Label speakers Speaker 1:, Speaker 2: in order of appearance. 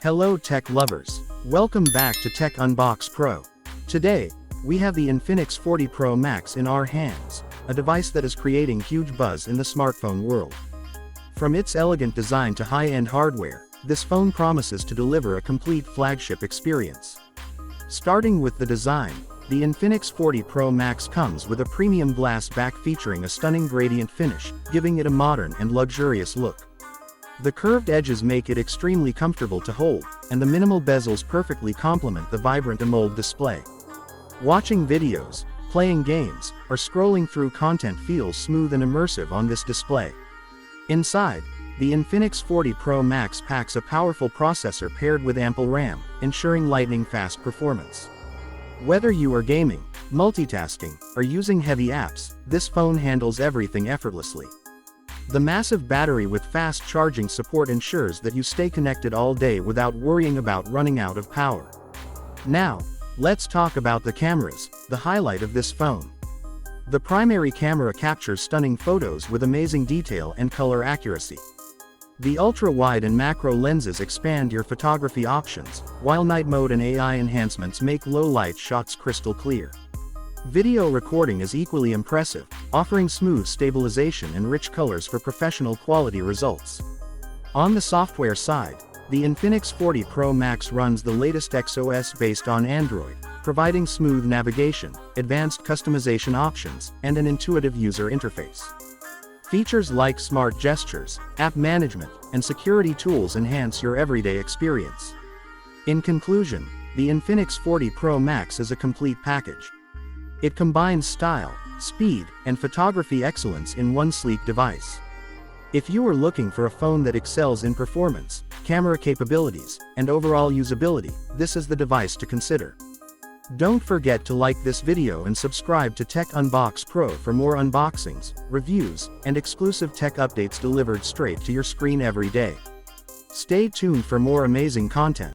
Speaker 1: Hello tech lovers. Welcome back to TechUnboxPro. Today, we have the Infinix 40 Pro Max in our hands, a device that is creating huge buzz in the smartphone world. From its elegant design to high-end hardware, this phone promises to deliver a complete flagship experience. Starting with the design, the Infinix 40 Pro Max comes with a premium glass back featuring a stunning gradient finish, giving it a modern and luxurious look. The curved edges make it extremely comfortable to hold, and the minimal bezels perfectly complement the vibrant AMOLED display. Watching videos, playing games, or scrolling through content feels smooth and immersive on this display. Inside, the Infinix 40 Pro Max packs a powerful processor paired with ample RAM, ensuring lightning-fast performance. Whether you are gaming, multitasking, or using heavy apps, this phone handles everything effortlessly. The massive battery with fast charging support ensures that you stay connected all day without worrying about running out of power. Now, let's talk about the cameras, the highlight of this phone. The primary camera captures stunning photos with amazing detail and color accuracy. The ultra-wide and macro lenses expand your photography options, while night mode and AI enhancements make low-light shots crystal clear. Video recording is equally impressive, offering smooth stabilization and rich colors for professional quality results. On the software side, the Infinix 40 Pro Max runs the latest XOS based on Android, providing smooth navigation, advanced customization options, and an intuitive user interface. Features like smart gestures, app management, and security tools enhance your everyday experience. In conclusion, the Infinix 40 Pro Max is a complete package. It combines style, speed, and photography excellence in one sleek device. If you are looking for a phone that excels in performance, camera capabilities, and overall usability, this is the device to consider. Don't forget to like this video and subscribe to TechUnboxPro for more unboxings, reviews, and exclusive tech updates delivered straight to your screen every day. Stay tuned for more amazing content.